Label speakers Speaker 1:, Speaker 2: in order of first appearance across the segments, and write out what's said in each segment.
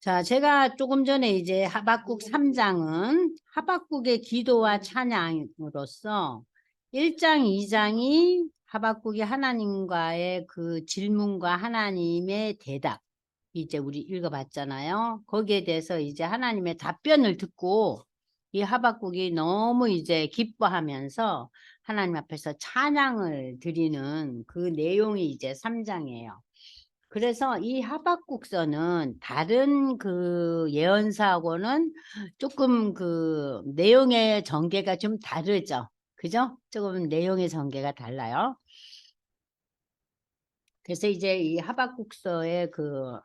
Speaker 1: 자, 제가 조금 전에 이제 하박국 3장은 하박국의 기도와 찬양으로서 1장, 2장이 하박국이 하나님과의 그 질문과 하나님의 대답, 이제 우리 읽어봤잖아요. 거기에 대해서 이제 하나님의 답변을 듣고 이 하박국이 너무 이제 기뻐하면서 하나님 앞에서 찬양을 드리는 그 내용이 이제 3장이에요. 그래서 이 하박국서는 다른 그 예언서하고는 조금 그 내용의 전개가 좀 다르죠. 그죠? 조금 내용의 전개가 달라요. 그래서 이제 이 하박국서의 그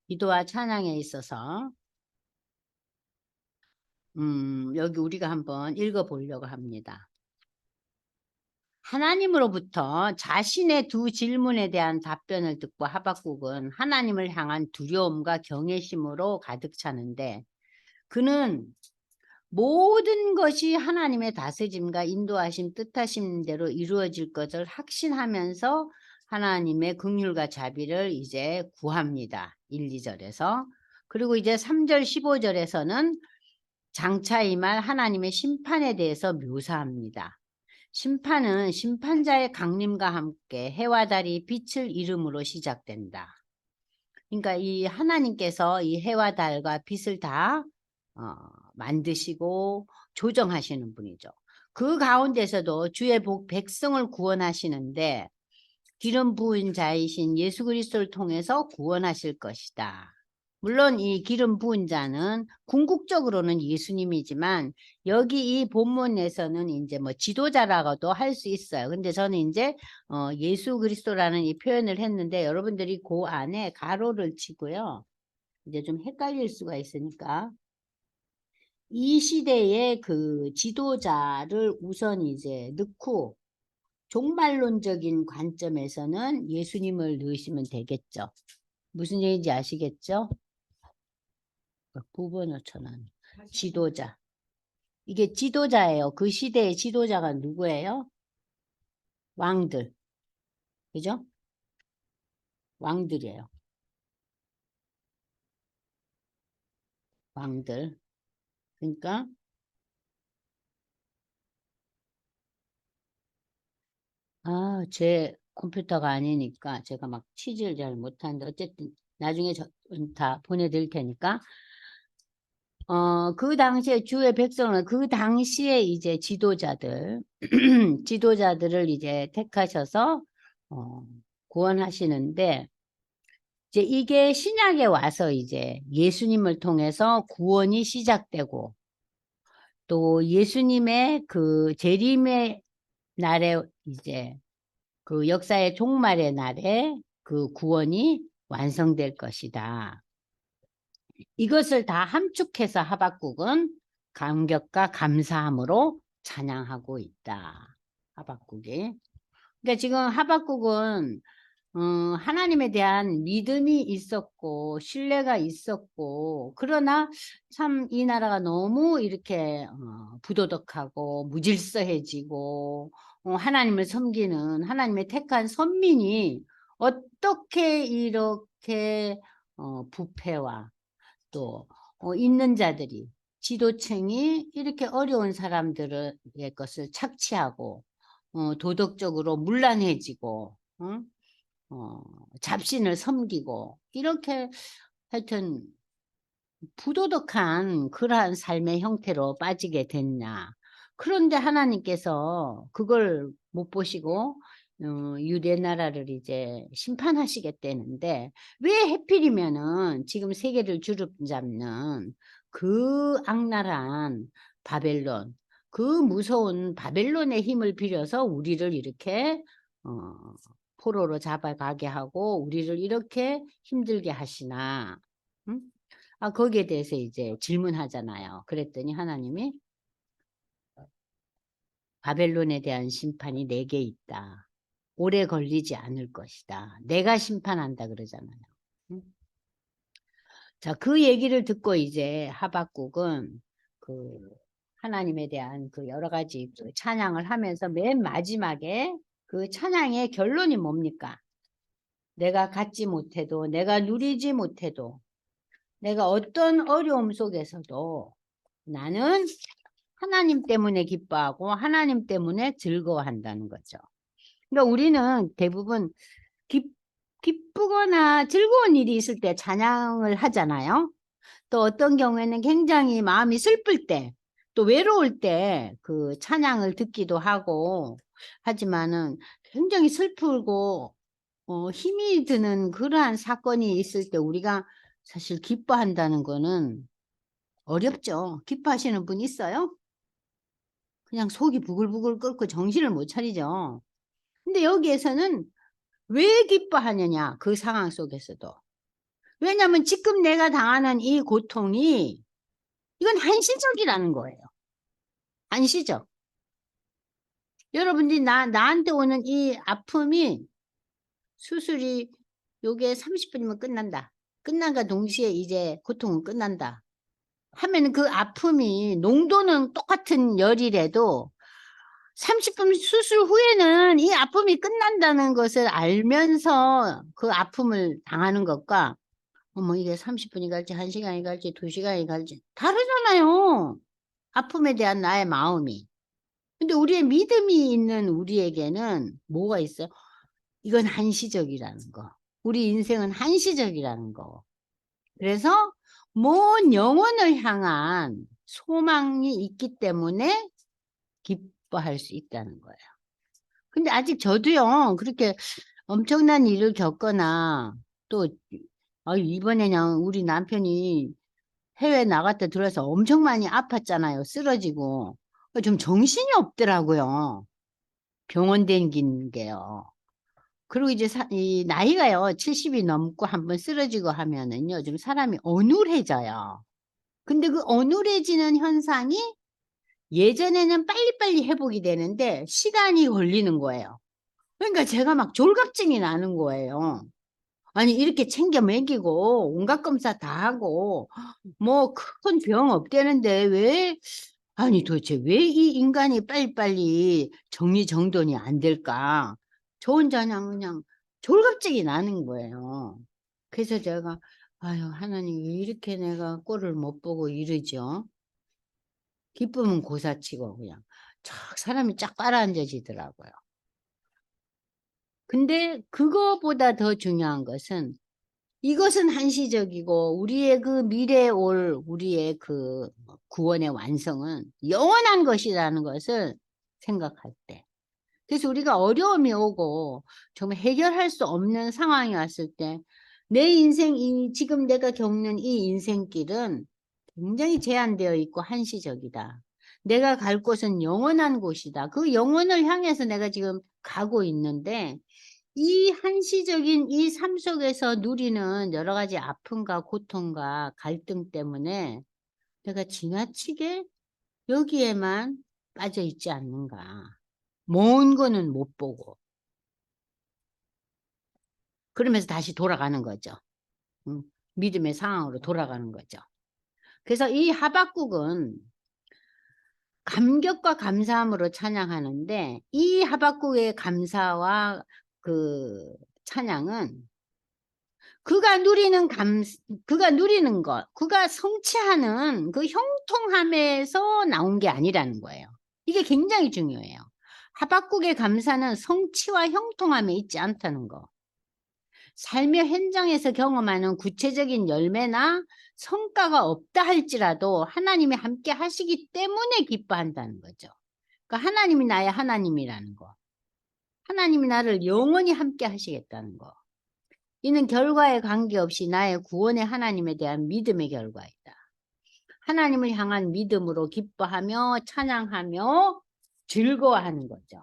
Speaker 1: 기도와 찬양에 있어서 여기 우리가 한번 읽어보려고 합니다. 하나님으로부터 자신의 두 질문에 대한 답변을 듣고 하박국은 하나님을 향한 두려움과 경외심으로 가득 차는데, 그는 모든 것이 하나님의 다스림과 인도하심, 뜻하신 대로 이루어질 것을 확신하면서 하나님의 긍휼과 자비를 이제 구합니다. 1, 2절에서. 그리고 이제 3절, 15절에서는 장차 임할 하나님의 심판에 대해서 묘사합니다. 심판은 심판자의 강림과 함께 해와 달이 빛을 이름으로 시작된다. 그러니까 이 하나님께서 이 해와 달과 빛을 다 만드시고 조정하시는 분이죠. 그 가운데서도 주의 백성을 구원하시는데 기름 부은 자이신 예수 그리스도를 통해서 구원하실 것이다. 물론 이 기름 부은 자는 궁극적으로는 예수님이지만 여기 이 본문에서는 이제 뭐 지도자라고도 할 수 있어요. 근데 저는 이제 예수 그리스도라는 이 표현을 했는데 여러분들이 그 안에 가로를 치고요. 이제 좀 헷갈릴 수가 있으니까 이 시대의 그 지도자를 우선 이제 넣고 종말론적인 관점에서는 예수님을 넣으시면 되겠죠. 무슨 얘기인지 아시겠죠? 9번 5천원. 지도자. 이게 지도자예요. 그 시대의 지도자가 누구예요? 왕들. 그죠? 왕들이에요. 왕들. 그러니까 제 컴퓨터가 아니니까 제가 막 취지를 잘 못하는데 어쨌든 나중에 다 보내드릴 테니까 그 당시에 주의 백성은 그 당시에 이제 지도자들 지도자들을 이제 택하셔서 구원하시는데 이제 이게 신약에 와서 이제 예수님을 통해서 구원이 시작되고 또 예수님의 그 재림의 날에 이제 그 역사의 종말의 날에 그 구원이 완성될 것이다. 이것을 다 함축해서 하박국은 감격과 감사함으로 찬양하고 있다. 하박국이. 그러니까 지금 하박국은 하나님에 대한 믿음이 있었고 신뢰가 있었고 그러나 참 이 나라가 너무 이렇게 부도덕하고 무질서해지고 하나님을 섬기는 하나님의 택한 선민이 어떻게 이렇게 부패와 또 있는 자들이 지도층이 이렇게 어려운 사람들의 것을 착취하고 도덕적으로 문란해지고 잡신을 섬기고 이렇게 하여튼 부도덕한 그러한 삶의 형태로 빠지게 됐냐. 그런데 하나님께서 그걸 못 보시고 유대 나라를 이제 심판하시겠다는데 왜 해필이면은 지금 세계를 주름잡는 그 악랄한 바벨론, 그 무서운 바벨론의 힘을 빌려서 우리를 이렇게 포로로 잡아가게 하고 우리를 이렇게 힘들게 하시나? 응? 거기에 대해서 이제 질문하잖아요. 그랬더니 하나님이 바벨론에 대한 심판이 내게 있다. 오래 걸리지 않을 것이다. 내가 심판한다 그러잖아요. 응? 자, 그 얘기를 듣고 이제 하박국은 그 하나님에 대한 그 여러 가지 그 찬양을 하면서 맨 마지막에 그 찬양의 결론이 뭡니까? 내가 갖지 못해도, 내가 누리지 못해도, 내가 어떤 어려움 속에서도 나는 하나님 때문에 기뻐하고 하나님 때문에 즐거워한다는 거죠. 그러니까 우리는 대부분 기쁘거나 즐거운 일이 있을 때 찬양을 하잖아요. 또 어떤 경우에는 굉장히 마음이 슬플 때, 또 외로울 때 그 찬양을 듣기도 하고 하지만은 굉장히 슬프고 힘이 드는 그러한 사건이 있을 때 우리가 사실 기뻐한다는 거는 어렵죠. 기뻐하시는 분 있어요? 그냥 속이 부글부글 끓고 정신을 못 차리죠. 근데 여기에서는 왜 기뻐하느냐, 그 상황 속에서도. 왜냐하면 지금 내가 당하는 이 고통이 이건 한시적이라는 거예요. 한시적. 여러분들이 나한테 오는 이 아픔이 수술이 요게 30분이면 끝난다. 끝난과 동시에 이제 고통은 끝난다. 하면 그 아픔이 농도는 똑같은 열이라도 30분 수술 후에는 이 아픔이 끝난다는 것을 알면서 그 아픔을 당하는 것과 어머 이게 30분이 갈지 1시간이 갈지 2시간이 갈지 다르잖아요. 아픔에 대한 나의 마음이. 근데 우리의 믿음이 있는 우리에게는 뭐가 있어요? 이건 한시적이라는 거. 우리 인생은 한시적이라는 거. 그래서 먼 영혼을 향한 소망이 있기 때문에 기뻐할 수 있다는 거예요. 근데 아직 저도요, 그렇게 엄청난 일을 겪거나 또, 이번에는 우리 남편이 해외 나갔다 들어서 엄청 많이 아팠잖아요. 쓰러지고. 좀 정신이 없더라고요. 병원 댕긴 게요. 그리고 이제 이 나이가요, 70이 넘고 한번 쓰러지고 하면은요, 좀 사람이 어눌해져요. 근데 그 어눌해지는 현상이 예전에는 빨리빨리 회복이 되는데 시간이 걸리는 거예요. 그러니까 제가 막 졸갑증이 나는 거예요. 아니, 이렇게 챙겨 먹이고, 온갖 검사 다 하고, 뭐, 큰 병 없대는데, 아니, 도대체 왜 이 인간이 빨리빨리 정리정돈이 안 될까? 저 혼자 그냥 졸갑증이 나는 거예요. 그래서 제가, 아유, 하나님, 왜 이렇게 내가 꼴을 못 보고 이러죠? 기쁨은 고사치고, 그냥, 쫙 사람이 쫙 깔아앉아지더라고요. 근데 그거보다 더 중요한 것은 이것은 한시적이고 우리의 그 미래에 올 우리의 그 구원의 완성은 영원한 것이라는 것을 생각할 때. 그래서 우리가 어려움이 오고 정말 해결할 수 없는 상황이 왔을 때 내 인생, 지금 내가 겪는 이 인생길은 굉장히 제한되어 있고 한시적이다. 내가 갈 곳은 영원한 곳이다. 그 영원을 향해서 내가 지금 가고 있는데 이 한시적인 이 삶 속에서 누리는 여러 가지 아픔과 고통과 갈등 때문에 내가 지나치게 여기에만 빠져 있지 않는가. 먼 거는 못 보고. 그러면서 다시 돌아가는 거죠. 믿음의 상황으로 돌아가는 거죠. 그래서 이 하박국은 감격과 감사함으로 찬양하는데 이 하박국의 감사와 그 찬양은 그가 누리는 것, 그가 성취하는 그 형통함에서 나온 게 아니라는 거예요. 이게 굉장히 중요해요. 하박국의 감사는 성취와 형통함에 있지 않다는 거. 삶의 현장에서 경험하는 구체적인 열매나 성과가 없다 할지라도 하나님이 함께 하시기 때문에 기뻐한다는 거죠. 그러니까 하나님이 나의 하나님이라는 거. 하나님이 나를 영원히 함께 하시겠다는 거. 이는 결과에 관계없이 나의 구원의 하나님에 대한 믿음의 결과이다. 하나님을 향한 믿음으로 기뻐하며 찬양하며 즐거워하는 거죠.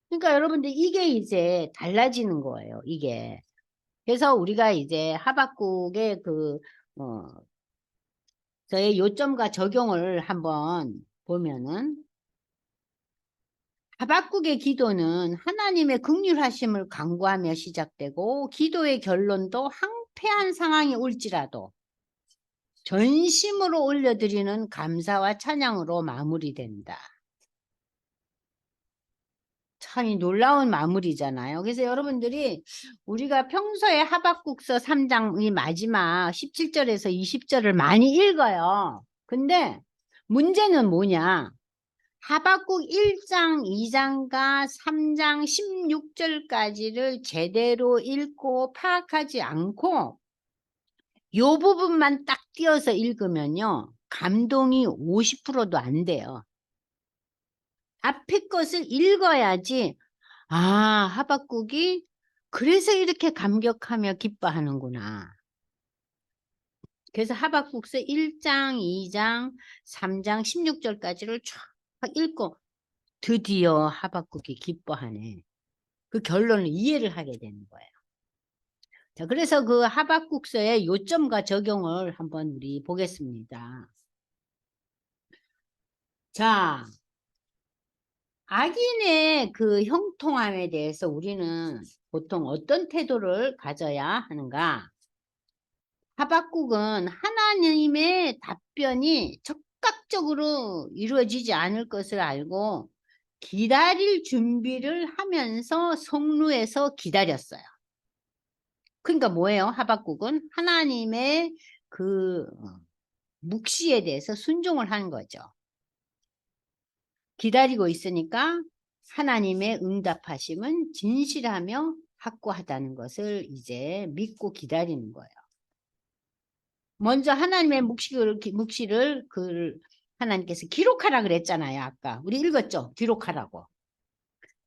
Speaker 1: 그러니까 여러분들 이게 이제 달라지는 거예요. 이게. 그래서 우리가 이제 하박국의 저의 요점과 적용을 한번 보면은 하박국의 기도는 하나님의 긍휼하심을 간구하며 시작되고 기도의 결론도 황폐한 상황이 올지라도 전심으로 올려드리는 감사와 찬양으로 마무리된다. 참 이 놀라운 마무리잖아요. 그래서 여러분들이 우리가 평소에 하박국서 3장의 마지막 17절에서 20절을 많이 읽어요. 근데 문제는 뭐냐? 하박국 1장, 2장과 3장 16절까지를 제대로 읽고 파악하지 않고 요 부분만 딱 띄어서 읽으면요. 감동이 50%도 안 돼요. 앞에 것을 읽어야지 아, 하박국이 그래서 이렇게 감격하며 기뻐하는구나. 그래서 하박국서 1장, 2장, 3장 16절까지를 쫙 읽고 드디어 하박국이 기뻐하네. 그 결론을 이해를 하게 되는 거예요. 자, 그래서 그 하박국서의 요점과 적용을 한번 우리 보겠습니다. 자, 악인의 그 형통함에 대해서 우리는 보통 어떤 태도를 가져야 하는가? 하박국은 하나님의 답변이 즉각적으로 이루어지지 않을 것을 알고 기다릴 준비를 하면서 성루에서 기다렸어요. 그러니까 뭐예요? 하박국은 하나님의 그 묵시에 대해서 순종을 하는 거죠. 기다리고 있으니까 하나님의 응답하심은 진실하며 확고하다는 것을 이제 믿고 기다리는 거예요. 먼저 하나님의 묵시를 하나님께서 기록하라 그랬잖아요. 아까 우리 읽었죠? 기록하라고.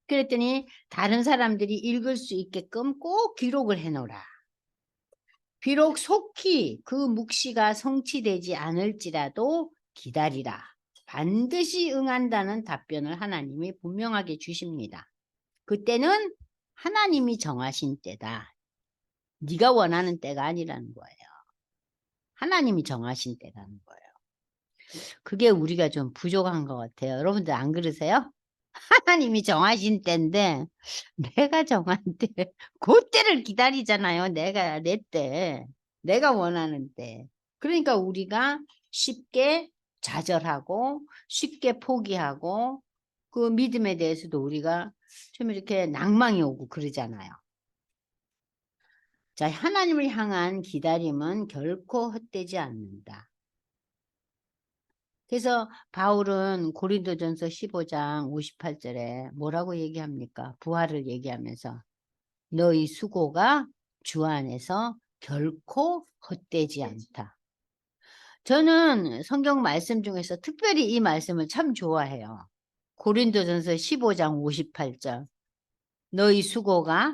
Speaker 1: 그랬더니 다른 사람들이 읽을 수 있게끔 꼭 기록을 해놓으라. 비록 속히 그 묵시가 성취되지 않을지라도 기다리라. 반드시 응한다는 답변을 하나님이 분명하게 주십니다. 그때는 하나님이 정하신 때다. 네가 원하는 때가 아니라는 거예요. 하나님이 정하신 때라는 거예요. 그게 우리가 좀 부족한 것 같아요. 여러분들 안 그러세요? 하나님이 정하신 때인데 내가 정한 때, 그 때를 기다리잖아요. 내 때, 내가 원하는 때. 그러니까 우리가 쉽게 좌절하고 쉽게 포기하고 그 믿음에 대해서도 우리가 좀 이렇게 낭망이 오고 그러잖아요. 자, 하나님을 향한 기다림은 결코 헛되지 않는다. 그래서 바울은 고린도전서 15장 58절에 뭐라고 얘기합니까? 부활을 얘기하면서 너희 수고가 주 안에서 결코 헛되지 않다. 저는 성경 말씀 중에서 특별히 이 말씀을 참 좋아해요. 고린도전서 15장 58절 너희 수고가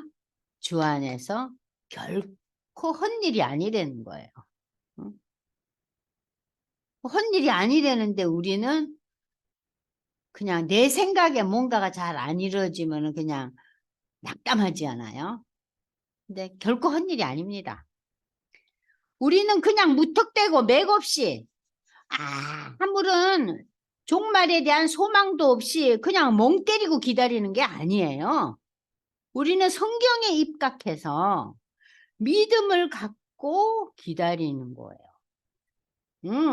Speaker 1: 주 안에서 결코 헛일이 아니라는 거예요. 헛일이 아니라는데 우리는 그냥 내 생각에 뭔가가 잘 안 이루어지면 그냥 낙담하지 않아요? 근데 결코 헛일이 아닙니다. 우리는 그냥 무턱대고 맥없이 아무런 종말에 대한 소망도 없이 그냥 멍 때리고 기다리는 게 아니에요. 우리는 성경에 입각해서 믿음을 갖고 기다리는 거예요.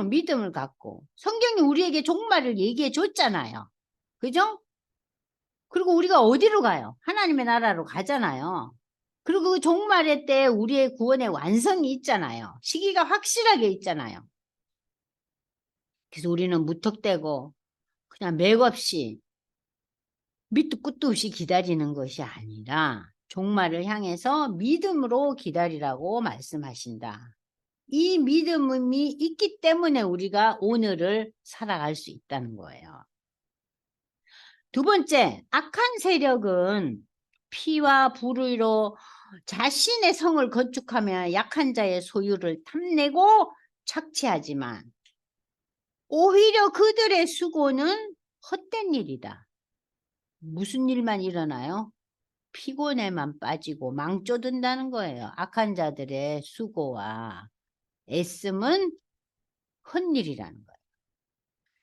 Speaker 1: 믿음을 갖고. 성경이 우리에게 종말을 얘기해 줬잖아요. 그죠? 그리고 우리가 어디로 가요? 하나님의 나라로 가잖아요. 그리고 그 종말의 때 우리의 구원의 완성이 있잖아요. 시기가 확실하게 있잖아요. 그래서 우리는 무턱대고 그냥 맥없이 밑도 끝도 없이 기다리는 것이 아니라 종말을 향해서 믿음으로 기다리라고 말씀하신다. 이 믿음이 있기 때문에 우리가 오늘을 살아갈 수 있다는 거예요. 두 번째, 악한 세력은 피와 불의로 자신의 성을 건축하며 약한 자의 소유를 탐내고 착취하지만 오히려 그들의 수고는 헛된 일이다. 무슨 일만 일어나요? 피곤에만 빠지고 망쳐든다는 거예요. 악한 자들의 수고와 애씀은 헛일이라는 거예요.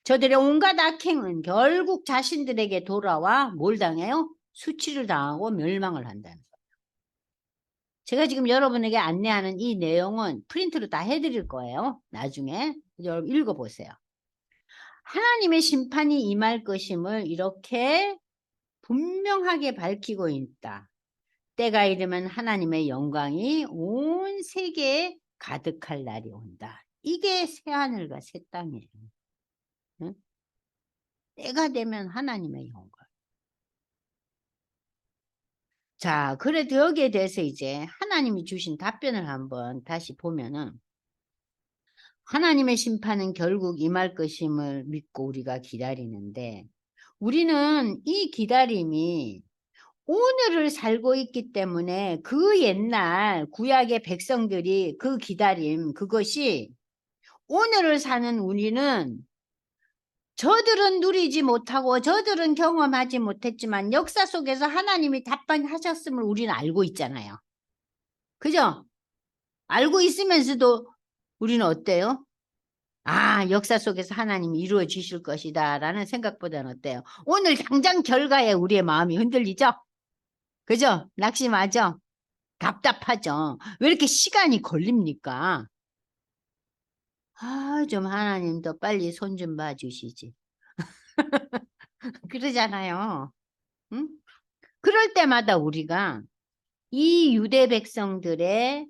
Speaker 1: 저들의 온갖 악행은 결국 자신들에게 돌아와 뭘 당해요? 수치를 당하고 멸망을 한다는 거예요. 제가 지금 여러분에게 안내하는 이 내용은 프린트로 다 해드릴 거예요. 나중에 여러분 읽어보세요. 하나님의 심판이 임할 것임을 이렇게 분명하게 밝히고 있다. 때가 이르면 하나님의 영광이 온 세계에 가득할 날이 온다. 이게 새하늘과 새 땅이에요. 응? 때가 되면 하나님의 영광. 자, 그래도 여기에 대해서 이제 하나님이 주신 답변을 한번 다시 보면은, 하나님의 심판은 결국 임할 것임을 믿고 우리가 기다리는데, 우리는 이 기다림이 오늘을 살고 있기 때문에 그 옛날 구약의 백성들이 그 기다림, 그것이 오늘을 사는 우리는, 저들은 누리지 못하고 저들은 경험하지 못했지만 역사 속에서 하나님이 답변하셨음을 우리는 알고 있잖아요. 그죠? 알고 있으면서도 우리는 어때요? 아, 역사 속에서 하나님이 이루어 주실 것이다 라는 생각보다는 어때요? 오늘 당장 결과에 우리의 마음이 흔들리죠? 그죠? 낙심하죠? 답답하죠? 왜 이렇게 시간이 걸립니까? 아, 좀 하나님 더 빨리 손 좀 봐주시지. 그러잖아요. 응? 그럴 때마다 우리가 이 유대 백성들의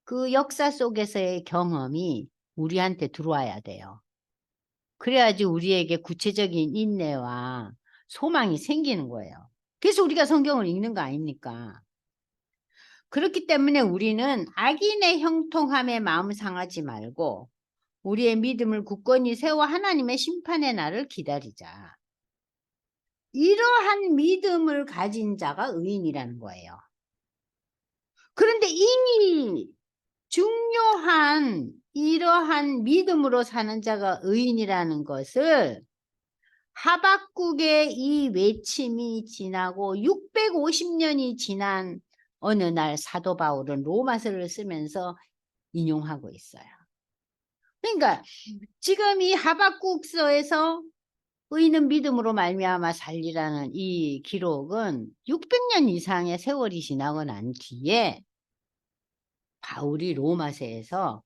Speaker 1: 그 역사 속에서의 경험이 우리한테 들어와야 돼요. 그래야지 우리에게 구체적인 인내와 소망이 생기는 거예요. 그래서 우리가 성경을 읽는 거 아닙니까? 그렇기 때문에 우리는 악인의 형통함에 마음 상하지 말고 우리의 믿음을 굳건히 세워 하나님의 심판의 날을 기다리자. 이러한 믿음을 가진 자가 의인이라는 거예요. 그런데 이 중요한 이러한 믿음으로 사는 자가 의인이라는 것을 하박국의 이 외침이 지나고 650년이 지난 어느 날 사도 바울은 로마서를 쓰면서 인용하고 있어요. 그러니까 지금 이 하박국서에서 의인은 믿음으로 말미암아 살리라는 이 기록은 600년 이상의 세월이 지나고 난 뒤에 바울이 로마서에서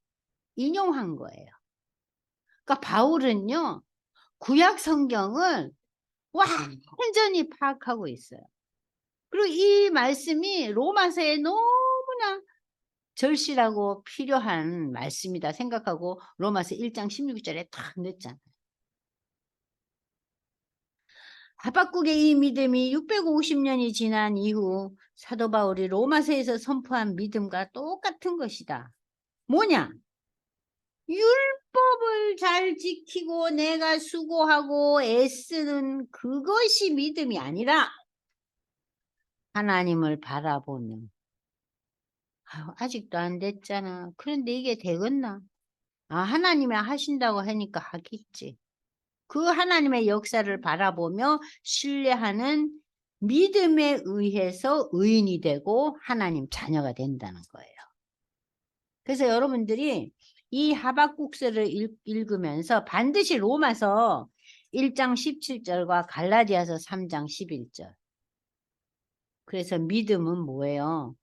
Speaker 1: 인용한 거예요. 그러니까 바울은요, 구약 성경을 완전히 파악하고 있어요. 그리고 이 말씀이 로마서에 너무나 절실하고 필요한 말씀이다 생각하고 로마서 1장 16절에 탁 넣었잖아요. 하박국의 이 믿음이 650년이 지난 이후 사도 바울이 로마서에서 선포한 믿음과 똑같은 것이다. 뭐냐? 율법을 잘 지키고 내가 수고하고 애쓰는 그것이 믿음이 아니라 하나님을 바라보는. 아직도 안 됐잖아. 그런데 이게 되겠나? 아, 하나님이 하신다고 하니까 하겠지. 그 하나님의 역사를 바라보며 신뢰하는 믿음에 의해서 의인이 되고 하나님 자녀가 된다는 거예요. 그래서 여러분들이 이 하박국서를 읽으면서 반드시 로마서 1장 17절과 갈라디아서 3장 11절. 그래서 믿음은 뭐예요?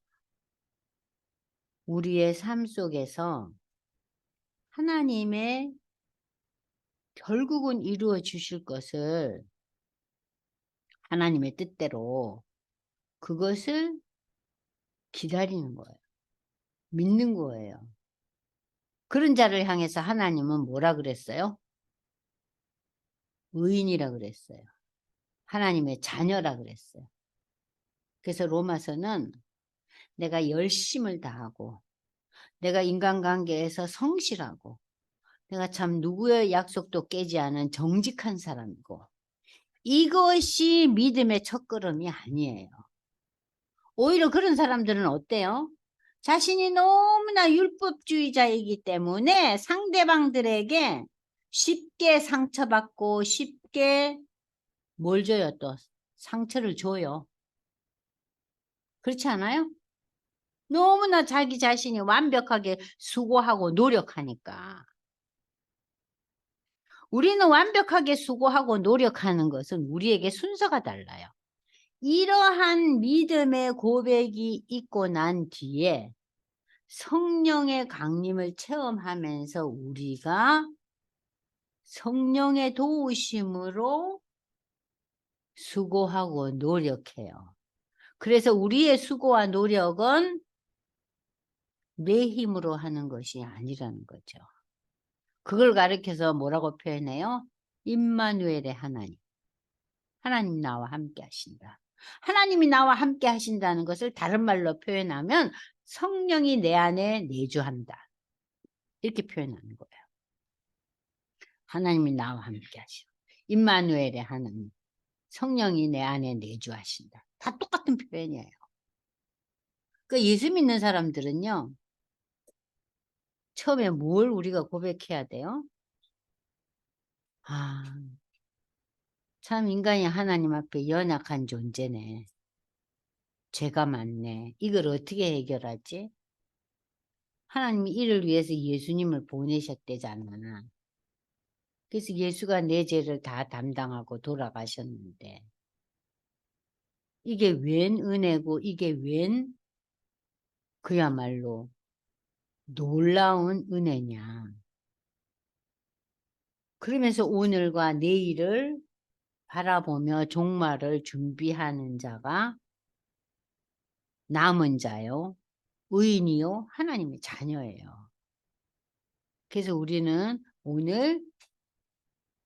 Speaker 1: 우리의 삶 속에서 하나님의 결국은 이루어 주실 것을 하나님의 뜻대로 그것을 기다리는 거예요. 믿는 거예요. 그런 자를 향해서 하나님은 뭐라 그랬어요? 의인이라 그랬어요. 하나님의 자녀라 그랬어요. 그래서 로마서는 내가 열심을 다하고 내가 인간관계에서 성실하고 내가 참 누구의 약속도 깨지 않은 정직한 사람이고 이것이 믿음의 첫걸음이 아니에요. 오히려 그런 사람들은 어때요? 자신이 너무나 율법주의자이기 때문에 상대방들에게 쉽게 상처받고 쉽게 뭘 줘요 또? 상처를 줘요. 그렇지 않아요? 너무나 자기 자신이 완벽하게 수고하고 노력하니까. 우리는 완벽하게 수고하고 노력하는 것은 우리에게 순서가 달라요. 이러한 믿음의 고백이 있고 난 뒤에 성령의 강림을 체험하면서 우리가 성령의 도우심으로 수고하고 노력해요. 그래서 우리의 수고와 노력은 내 힘으로 하는 것이 아니라는 거죠. 그걸 가르쳐서 뭐라고 표현해요? 임마누엘의 하나님. 하나님 나와 함께 하신다. 하나님이 나와 함께 하신다는 것을 다른 말로 표현하면 성령이 내 안에 내주한다. 이렇게 표현하는 거예요. 하나님이 나와 함께 하시고 임마누엘의 하나님. 성령이 내 안에 내주하신다. 다 똑같은 표현이에요. 그 예수 믿는 사람들은요. 처음에 뭘 우리가 고백해야 돼요? 아, 참 인간이 하나님 앞에 연약한 존재네. 죄가 많네. 이걸 어떻게 해결하지? 하나님이 이를 위해서 예수님을 보내셨대잖아. 그래서 예수가 내 죄를 다 담당하고 돌아가셨는데 이게 웬 은혜고 이게 웬 그야말로 놀라운 은혜냐. 그러면서 오늘과 내일을 바라보며 종말을 준비하는 자가 남은 자요. 의인이요. 하나님의 자녀예요. 그래서 우리는 오늘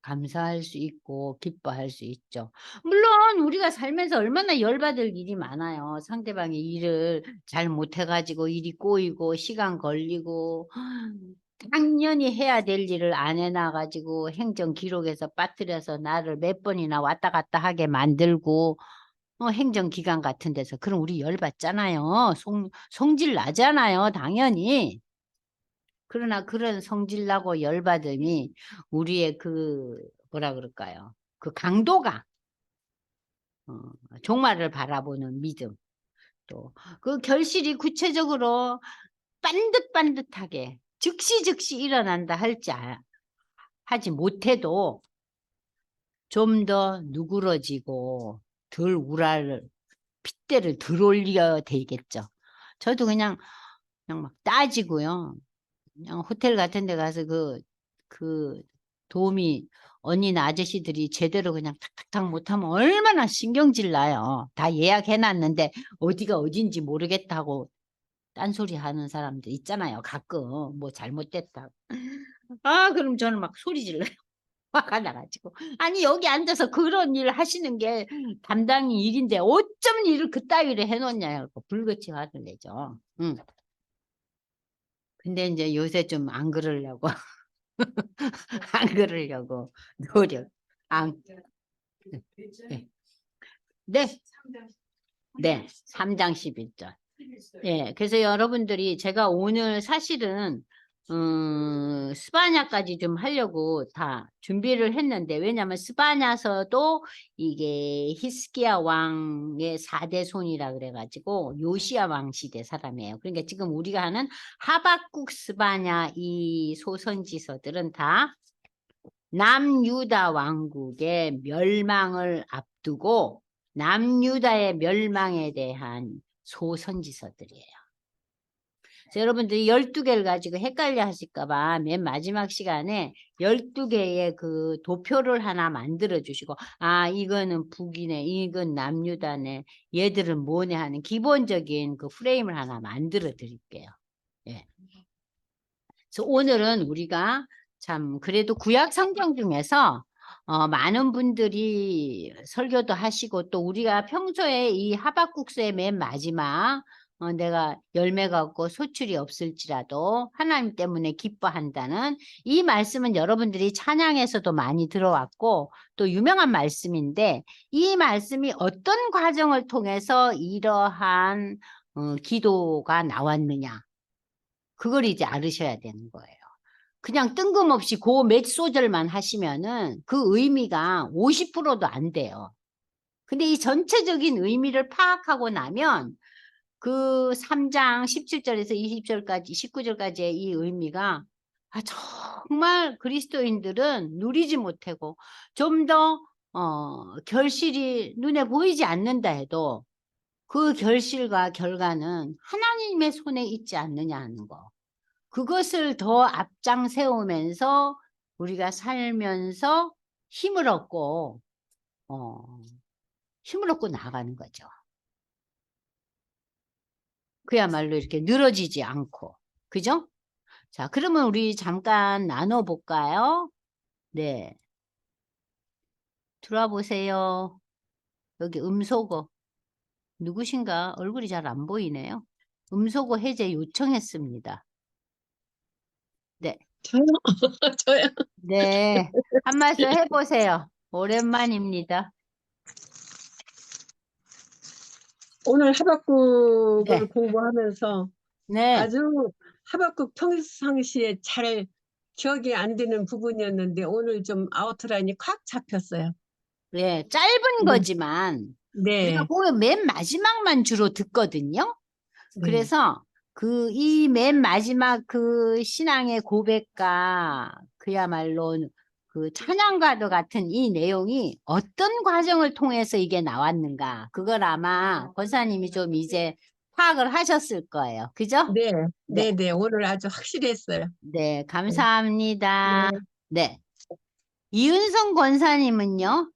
Speaker 1: 감사할 수 있고 기뻐할 수 있죠. 물론 우리가 살면서 얼마나 열받을 일이 많아요. 상대방이 일을 잘 못해가지고 일이 꼬이고 시간 걸리고 당연히 해야 될 일을 안 해놔가지고 행정 기록에서 빠뜨려서 나를 몇 번이나 왔다 갔다 하게 만들고 행정기관 같은 데서 그럼 우리 열받잖아요. 성질 나잖아요. 당연히. 그러나 그런 성질 나고 열받음이 우리의 그 뭐라 그럴까요? 그 강도가 종말을 바라보는 믿음 또 그 결실이 구체적으로 반듯반듯하게 즉시 일어난다 하지 못해도 좀 더 누그러지고 덜 핏대를 덜 올려야 되겠죠. 저도 그냥 막 따지고요. 그냥 호텔 같은 데 가서 그 도우미 언니나 아저씨들이 제대로 그냥 탁탁탁 못하면 얼마나 신경질 나요. 다 예약해놨는데 어디가 어딘지 모르겠다고 딴소리 하는 사람들 있잖아요. 가끔 뭐 잘못됐다. 아 그럼 저는 막 소리 질러요. 화가 나가지고. 아니 여기 앉아서 그런 일 하시는 게 담당이 일인데 어쩜 일을 그따위로 해놓냐고 불같이 화를 내죠. 응. 근데 이제 요새 좀 안 그러려고 안 그러려고 노력. 안, 네. 네. 네. 3장 11절. 예. 그래서 여러분들이 제가 오늘 사실은 스바냐까지 좀 하려고 다 준비를 했는데 왜냐하면 스바냐서도 이게 히스기야 왕의 4대 손이라 그래가지고 요시야 왕 시대 사람이에요. 그러니까 지금 우리가 하는 하박국 스바냐 이 소선지서들은 다 남유다 왕국의 멸망을 앞두고 남유다의 멸망에 대한 소선지서들이에요. 여러분들이 12개를 가지고 헷갈려 하실까봐 맨 마지막 시간에 12개의 그 도표를 하나 만들어 주시고, 아, 이거는 북이네, 이건 남유다네, 얘들은 뭐네 하는 기본적인 그 프레임을 하나 만들어 드릴게요. 예. 그래서 오늘은 우리가 참 그래도 구약 성경 중에서 많은 분들이 설교도 하시고 또 우리가 평소에 이 하박국서의 맨 마지막 내가 열매가 없고 소출이 없을지라도 하나님 때문에 기뻐한다는 이 말씀은 여러분들이 찬양에서도 많이 들어왔고 또 유명한 말씀인데 이 말씀이 어떤 과정을 통해서 이러한 기도가 나왔느냐 그걸 이제 알으셔야 되는 거예요. 그냥 뜬금없이 그 몇 소절만 하시면은 그 의미가 50%도 안 돼요. 근데 이 전체적인 의미를 파악하고 나면 그 3장 17절에서 20절까지 19절까지의 이 의미가 정말 그리스도인들은 누리지 못하고 좀 더 결실이 눈에 보이지 않는다 해도 그 결실과 결과는 하나님의 손에 있지 않느냐 하는 거. 그것을 더 앞장 세우면서 우리가 살면서 힘을 얻고 힘을 얻고 나가는 거죠. 그야말로 이렇게 늘어지지 않고. 그죠? 자, 그러면 우리 잠깐 나눠볼까요? 네. 들어와 보세요. 여기 음소거. 누구신가? 얼굴이 잘 안 보이네요. 음소거 해제 요청했습니다. 네.
Speaker 2: 저요? 저요?
Speaker 1: 네. 한 말씀 해보세요. 오랜만입니다.
Speaker 2: 오늘 하박국을
Speaker 1: 네.
Speaker 2: 공부하면서
Speaker 1: 네.
Speaker 2: 아주 하박국 평상시에 잘 기억이 안 되는 부분이었는데 오늘 좀 아우트라인이 콱 잡혔어요.
Speaker 1: 네. 짧은
Speaker 2: 네,
Speaker 1: 거지만 우리가
Speaker 2: 네,
Speaker 1: 보면 맨 마지막만 주로 듣거든요.
Speaker 2: 네,
Speaker 1: 그래서 이 맨 마지막 그 신앙의 고백과 그야말로 그 찬양과도 같은 이 내용이 어떤 과정을 통해서 이게 나왔는가. 그걸 아마 권사님이 좀 이제 파악을 하셨을 거예요. 그죠?
Speaker 2: 네,
Speaker 1: 네.
Speaker 2: 네, 네. 오늘 아주 확실했어요.
Speaker 1: 네.
Speaker 2: 네,
Speaker 1: 감사합니다.
Speaker 2: 네.
Speaker 1: 네. 이은성 권사님은요?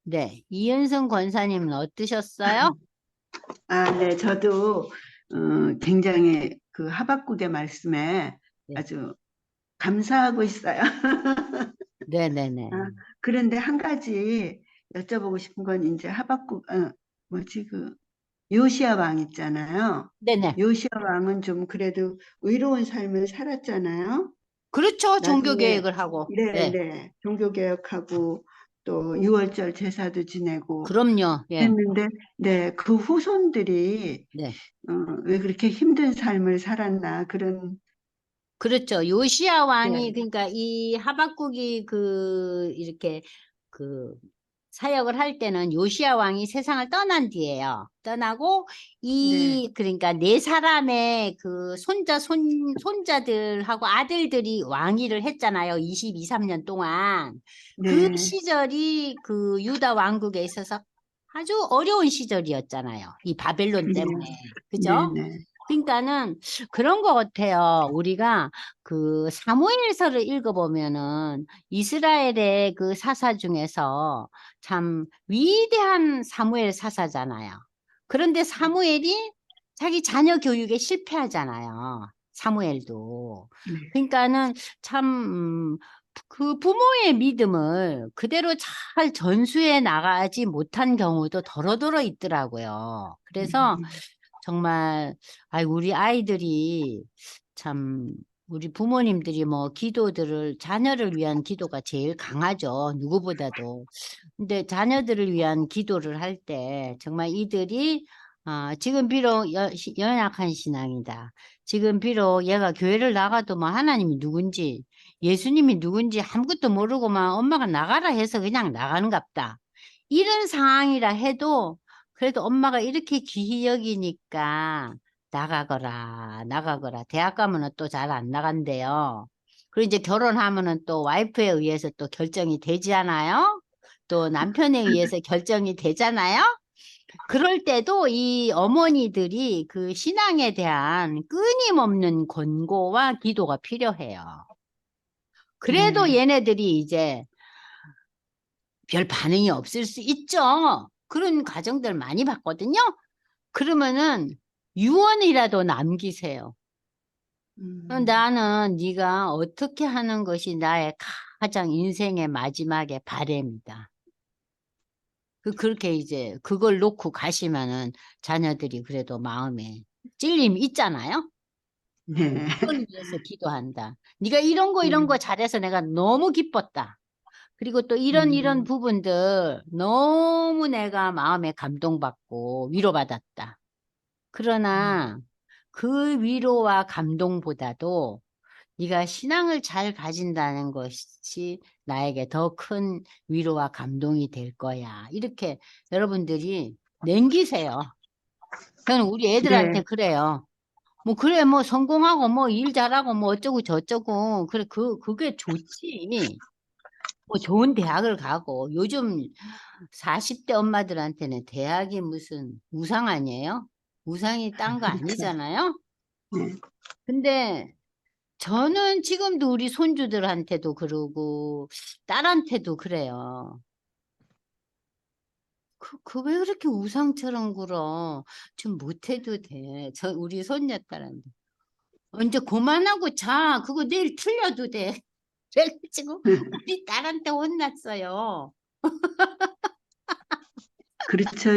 Speaker 1: 네. 이은성 권사님은 어떠셨어요?
Speaker 3: 네, 저도 굉장히 그 하박국의 말씀에
Speaker 1: 네.
Speaker 3: 아주 감사하고 있어요.
Speaker 1: 네네네.
Speaker 3: 그런데 한 가지 여쭤보고 싶은 건 이제 하박국, 뭐지, 요시야 왕 있잖아요.
Speaker 1: 네네.
Speaker 3: 요시야 왕은 좀 그래도 의로운 삶을 살았잖아요.
Speaker 1: 그렇죠. 종교
Speaker 3: 나중에,
Speaker 1: 개혁을 하고.
Speaker 3: 네,
Speaker 1: 네.
Speaker 3: 네, 종교개혁하고 또 유월절 제사도 지내고
Speaker 1: 그럼요. 예.
Speaker 3: 했는데, 네, 그 후손들이
Speaker 1: 네.
Speaker 3: 왜 그렇게 힘든 삶을 살았나 그런.
Speaker 1: 그렇죠. 요시야 왕이
Speaker 3: 네,
Speaker 1: 그러니까 이 하박국이 이렇게 그 사역을 할 때는 요시야 왕이 세상을 떠난 뒤에요. 떠나고
Speaker 3: 네,
Speaker 1: 그러니까 네 사람의 그 손자들하고 아들들이 왕위를 했잖아요. 22, 3년 동안. 그
Speaker 3: 네,
Speaker 1: 시절이 그 유다 왕국에 있어서 아주 어려운 시절이었잖아요. 이 바벨론
Speaker 3: 네,
Speaker 1: 때문에.
Speaker 3: 네,
Speaker 1: 그죠?
Speaker 3: 네,
Speaker 1: 그러니까는 그런 것 같아요. 우리가 그 사무엘서를 읽어보면은 이스라엘의 그 사사 중에서 참 위대한 사무엘 사사잖아요. 그런데 사무엘이 자기 자녀 교육에 실패하잖아요. 사무엘도.
Speaker 3: 네,
Speaker 1: 그러니까는 참, 그 부모의 믿음을 그대로 잘 전수해 나가지 못한 경우도 더러더러 있더라고요. 그래서 정말 우리 아이들이 참 우리 부모님들이 뭐 기도들을 자녀를 위한 기도가 제일 강하죠. 누구보다도. 근데 자녀들을 위한 기도를 할 때 정말 이들이 지금 비록 연약한 신앙이다. 지금 비록 얘가 교회를 나가도 뭐 하나님이 누군지 예수님이 누군지 아무것도 모르고만 엄마가 나가라 해서 그냥 나가는갑다. 이런 상황이라 해도 그래도 엄마가 이렇게 귀히 여기니까 나가거라, 나가거라. 대학 가면은 또 잘 안 나간대요. 그리고 이제 결혼하면은 또 와이프에 의해서 또 결정이 되지 않아요? 또 남편에 의해서 결정이 되잖아요? 그럴 때도 이 어머니들이 그 신앙에 대한 끊임없는 권고와 기도가 필요해요. 그래도
Speaker 3: 네,
Speaker 1: 얘네들이 이제 별 반응이 없을 수 있죠. 그런 가정들 많이 봤거든요. 그러면은 유언이라도 남기세요. 나는 네가 어떻게 하는 것이 나의 가장 인생의 마지막의 바램이다. 그렇게 이제 그걸 놓고 가시면은 자녀들이 그래도 마음에 찔림이 있잖아요.
Speaker 3: 네,
Speaker 1: 그걸 위해서 기도한다. 네가 이런 거 이런 거 잘해서 내가 너무 기뻤다. 그리고 또 이런
Speaker 3: 음,
Speaker 1: 부분들 너무 내가 마음에 감동받고 위로받았다. 그러나 그 위로와 감동보다도 네가 신앙을 잘 가진다는 것이 나에게 더 큰 위로와 감동이 될 거야. 이렇게 여러분들이 남기세요. 저는 우리 애들한테
Speaker 3: 네,
Speaker 1: 그래요. 뭐 그래 뭐 성공하고 뭐 일 잘하고 뭐 어쩌고 저쩌고 그래 그게 좋지. 뭐 좋은 대학을 가고 요즘 40대 엄마들한테는 대학이 무슨 우상 아니에요? 우상이 딴 거
Speaker 3: 그렇죠.
Speaker 1: 아니잖아요?
Speaker 3: 네,
Speaker 1: 근데 저는 지금도 우리 손주들한테도 그러고 딸한테도 그래요. 그 왜 그렇게 우상처럼 굴어? 좀 못해도 돼. 우리 손녀딸한테. 이제 그만하고 자. 그거 내일 틀려도 돼. 그래가지고 우리 딸한테 혼났어요.
Speaker 3: 그렇죠.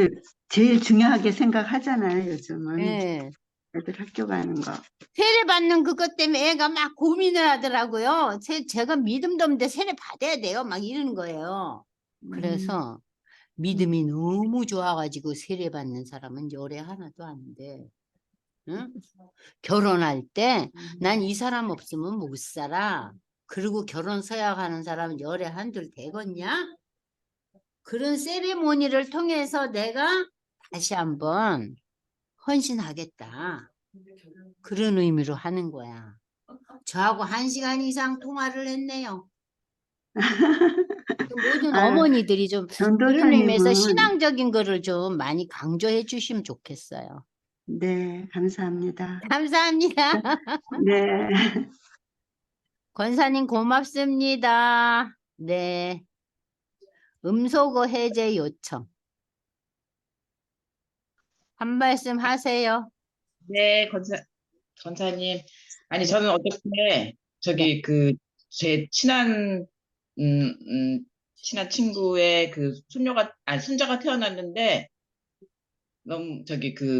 Speaker 3: 제일 중요하게 생각하잖아요, 요즘은.
Speaker 1: 예.
Speaker 3: 애들 학교 가는 거.
Speaker 1: 세례 받는 그것 때문에 애가 막 고민을 하더라고요. 제가 믿음도 없는데 세례 받아야 돼요. 막 이러는 거예요. 그래서 믿음이 너무 좋아가지고 세례 받는 사람은 열애 하나도 안 돼. 응? 결혼할 때 난 이 사람 없으면 못 살아. 그리고 결혼 서약하는 사람은 열애 한둘 되겠냐? 그런 세리모니를 통해서 내가 다시 한번 헌신하겠다. 그런 의미로 하는 거야. 저하고 1시간 이상 통화를 했네요. 모든
Speaker 3: 아,
Speaker 1: 어머니들이 좀 그런 의미에서
Speaker 3: 전도사님은,
Speaker 1: 신앙적인 거를 좀 많이 강조해 주시면 좋겠어요.
Speaker 3: 네, 감사합니다.
Speaker 1: 감사합니다.
Speaker 3: 네.
Speaker 1: 권사님 고맙습니다. 네. 음소거 해제 요청. 한 말씀 하세요.
Speaker 4: 네, 권사님. 아니, 저는 어떻게,
Speaker 1: 네.
Speaker 4: 제 친한 친구의 손자가 태어났는데, 너무,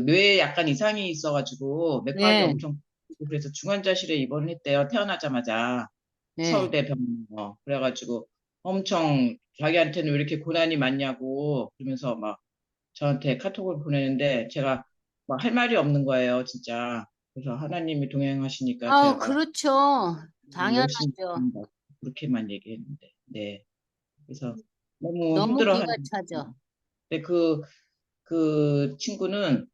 Speaker 4: 뇌에 약간 이상이 있어가지고, 맥박이
Speaker 1: 네.
Speaker 4: 엄청, 그래서 중환자실에 입원을 했대요. 태어나자마자.
Speaker 1: 네.
Speaker 4: 서울대 병원. 그래가지고, 엄청 자기한테는 왜 이렇게 고난이 많냐고, 그러면서 막, 저한테 카톡을 보내는데 제가 막 할 말이 없는 거예요, 진짜. 그래서 하나님이 동행하시니까 제가
Speaker 1: 그렇죠.
Speaker 4: 열심히
Speaker 1: 당연하죠.
Speaker 4: 합니다. 그렇게만 얘기했는데, 네. 그래서 너무
Speaker 1: 너무 기가
Speaker 4: 힘들어하는.
Speaker 1: 차죠.
Speaker 4: 근데 그 친구는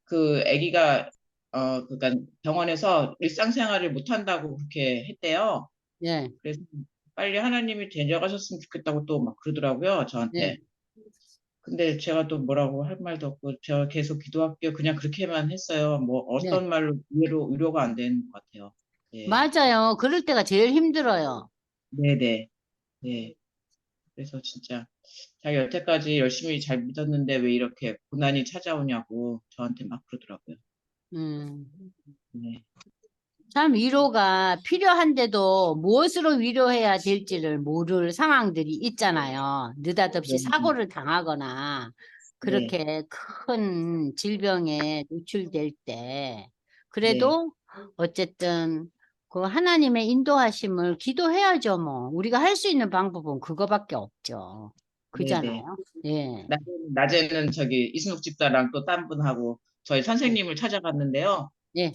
Speaker 4: 그 아기가 그러니까 병원에서 일상생활을 못 한다고 그렇게 했대요.
Speaker 1: 네.
Speaker 4: 그래서 빨리 하나님이 데려가셨으면 좋겠다고 또 막 그러더라고요,
Speaker 1: 네.
Speaker 4: 저한테. 근데 제가 또 뭐라고 할 말도 없고 제가 계속 기도할게요. 그냥 그렇게만 했어요. 뭐
Speaker 1: 네.
Speaker 4: 어떤 말로 위로가 안 되는 것 같아요. 네,
Speaker 1: 맞아요. 그럴 때가 제일 힘들어요.
Speaker 4: 네. 그래서 진짜 자기 여태까지 열심히 잘 믿었는데 왜 이렇게 고난이 찾아오냐고 저한테 막 그러더라고요.
Speaker 1: 음.
Speaker 4: 네,
Speaker 1: 참 위로가 필요한데도 무엇으로 위로해야 될지를 모를 상황들이 있잖아요. 느닷없이
Speaker 4: 네,
Speaker 1: 사고를 당하거나
Speaker 4: 네,
Speaker 1: 그렇게 큰 질병에 노출될 때
Speaker 4: 네,
Speaker 1: 그래도 어쨌든 그 하나님의 인도하심을 기도해야죠, 뭐. 우리가 할 수 있는 방법은 그거밖에 없죠.
Speaker 4: 네.
Speaker 1: 그잖아요. 예.
Speaker 4: 낮에는 이순옥 집사랑 또 딴 분하고 저희 선생님을 찾아갔는데요.
Speaker 1: 예.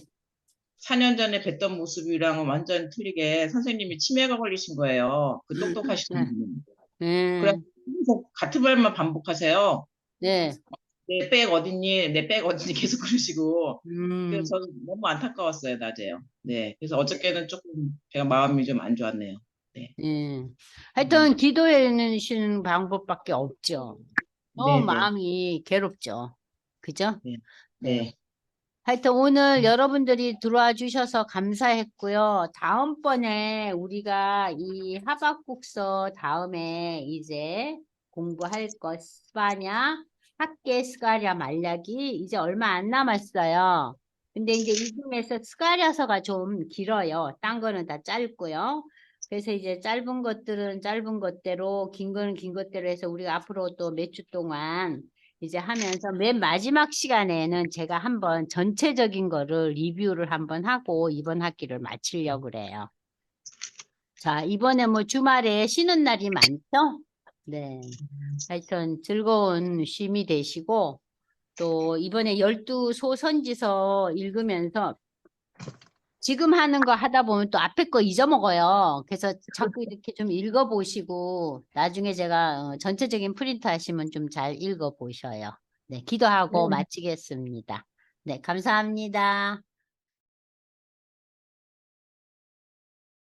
Speaker 4: 4년 전에 뵀던 모습이랑은 완전 틀리게 선생님이 치매가 걸리신 거예요. 그 똑똑하신
Speaker 1: 예.
Speaker 4: 분이.
Speaker 1: 예.
Speaker 4: 그래서 같은 말만 반복하세요.
Speaker 1: 네.
Speaker 4: 내 백 어딨니? 내 백 어딨니? 계속 그러시고.
Speaker 1: 음.
Speaker 4: 그래서 저는 너무 안타까웠어요, 낮에요. 네. 그래서 어저께는 조금 제가 마음이 좀 안 좋았네요. 네.
Speaker 1: 예. 하여튼 기도해 주시는 방법밖에 없죠. 너무
Speaker 4: 네네.
Speaker 1: 마음이 괴롭죠. 그죠?
Speaker 4: 네.
Speaker 1: 네.
Speaker 4: 네.
Speaker 1: 하여튼 오늘 여러분들이 들어와 주셔서 감사했고요. 다음번에 우리가 이 하박국서 다음에 이제 공부할 것 스바냐, 학계, 스가랴, 말라기 이제 얼마 안 남았어요. 근데 이제 이 중에서 스가랴서가 좀 길어요. 딴 거는 다 짧고요. 그래서 이제 짧은 것들은 짧은 것대로, 긴 거는 긴 것대로 해서 우리가 앞으로 또 몇 주 동안 이제 하면서 맨 마지막 시간에는 제가 한번 전체적인 거를 리뷰를 한번 하고 이번 학기를 마치려고 그래요. 자, 이번에 뭐 주말에 쉬는 날이 많죠? 네. 하여튼 즐거운 쉼이 되시고 또 이번에 12소선지서 읽으면서 지금 하는 거 하다 보면 또 앞에 거 잊어먹어요. 그래서 자꾸 이렇게 좀 읽어보시고 나중에 제가 전체적인 프린트 하시면 좀 잘 읽어보셔요. 네, 기도하고 마치겠습니다. 네, 감사합니다.